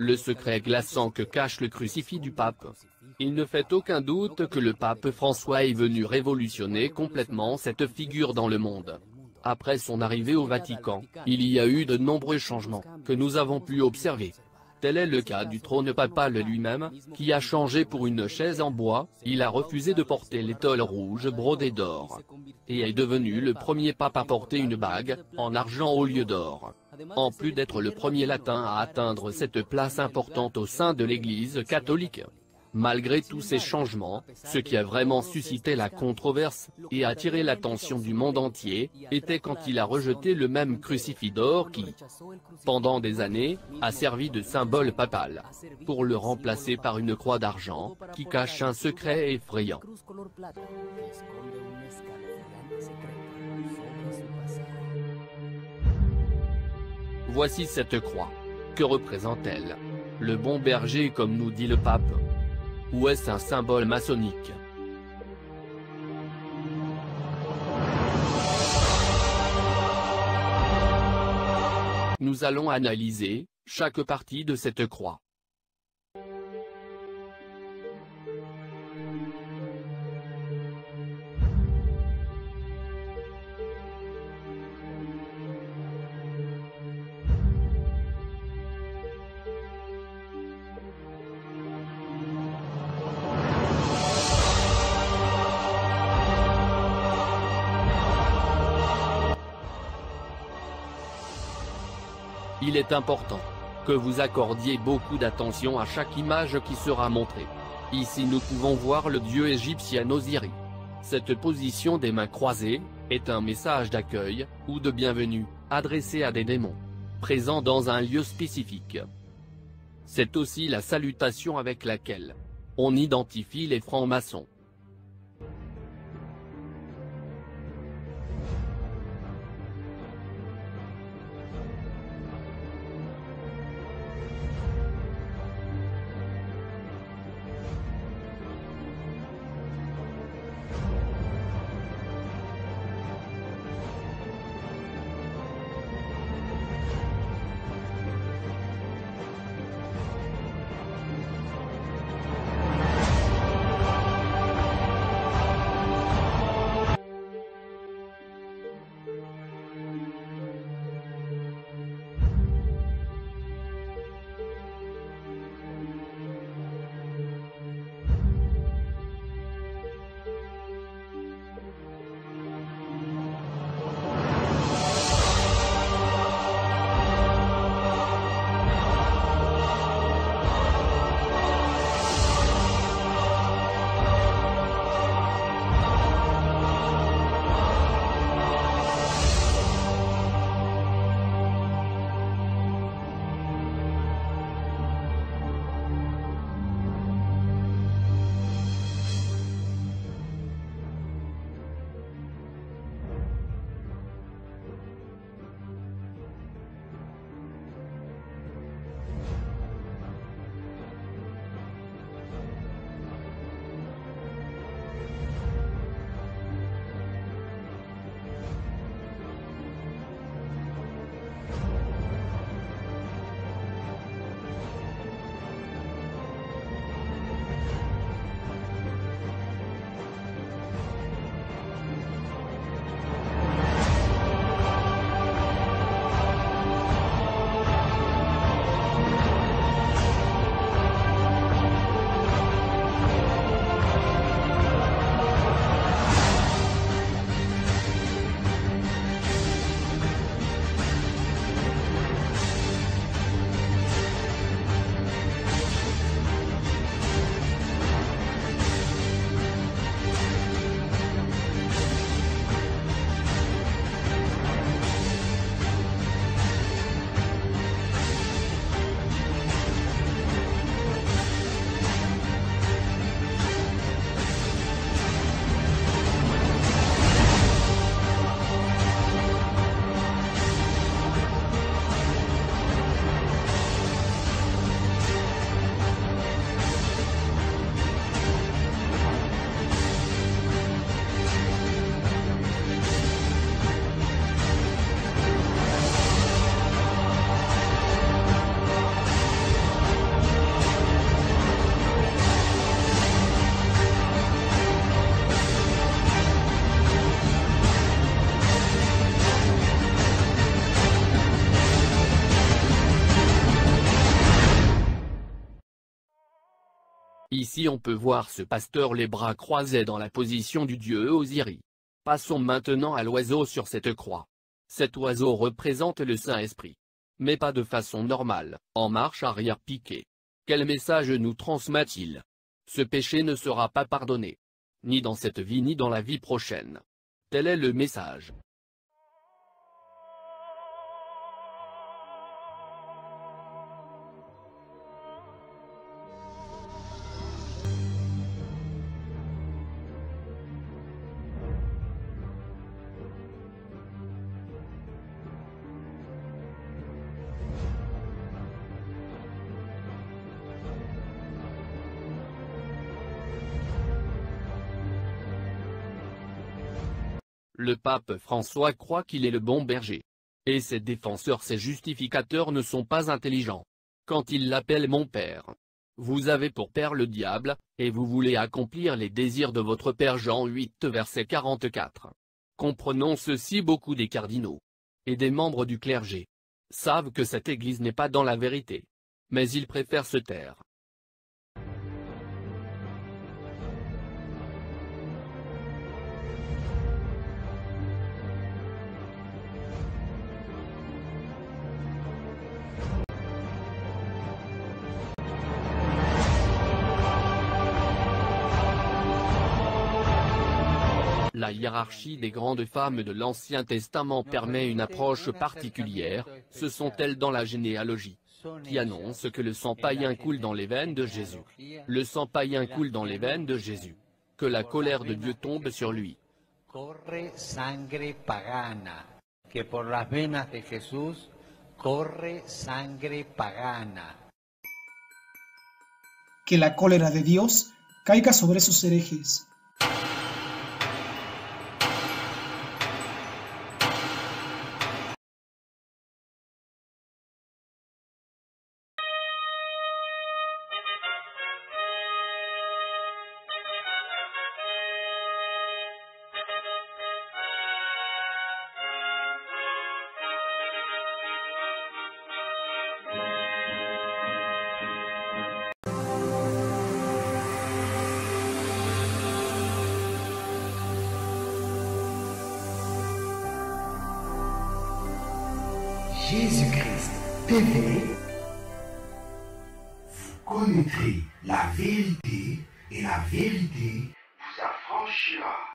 Le secret glaçant que cache le crucifix du pape. Il ne fait aucun doute que le pape François est venu révolutionner complètement cette figure dans le monde. Après son arrivée au Vatican, il y a eu de nombreux changements, que nous avons pu observer. Tel est le cas du trône papal lui-même, qui a changé pour une chaise en bois. Il a refusé de porter l'étole rouge brodée d'or. Et est devenu le premier pape à porter une bague, en argent au lieu d'or. En plus d'être le premier latin à atteindre cette place importante au sein de l'Église catholique. Malgré tous ces changements, ce qui a vraiment suscité la controverse, et attiré l'attention du monde entier, était quand il a rejeté le même crucifix d'or qui, pendant des années, a servi de symbole papal, pour le remplacer par une croix d'argent, qui cache un secret effrayant. Voici cette croix. Que représente-t-elle? Le bon berger comme nous dit le pape? Ou est-ce un symbole maçonnique? Nous allons analyser chaque partie de cette croix. Il est important que vous accordiez beaucoup d'attention à chaque image qui sera montrée. Ici nous pouvons voir le dieu égyptien Osiris. Cette position des mains croisées est un message d'accueil, ou de bienvenue, adressé à des démons, présents dans un lieu spécifique. C'est aussi la salutation avec laquelle on identifie les francs-maçons. Ici on peut voir ce pasteur les bras croisés dans la position du dieu Osiris. Passons maintenant à l'oiseau sur cette croix. Cet oiseau représente le Saint-Esprit. Mais pas de façon normale, en marche arrière piquée. Quel message nous transmet-il? Ce péché ne sera pas pardonné. Ni dans cette vie ni dans la vie prochaine. Tel est le message. Le pape François croit qu'il est le bon berger. Et ses défenseurs, ses justificateurs ne sont pas intelligents. Quand il l'appelle mon père. Vous avez pour père le diable, et vous voulez accomplir les désirs de votre père. Jean 8 verset 44. Comprenons ceci, beaucoup des cardinaux et des membres du clergé savent que cette église n'est pas dans la vérité. Mais ils préfèrent se taire. La hiérarchie des grandes femmes de l'Ancien Testament permet une approche particulière. Ce sont elles dans la généalogie qui annonce que le sang païen coule dans les veines de Jésus. Le sang païen coule dans les veines de Jésus. Que la colère de Dieu tombe sur lui. Corre sangre pagana, que por las venas de Jesús corre sangre pagana. Que la cólera de Dios caiga sobre esos herejes. Jésus-Christ TV, vous connaîtrez la vérité et la vérité vous affranchira.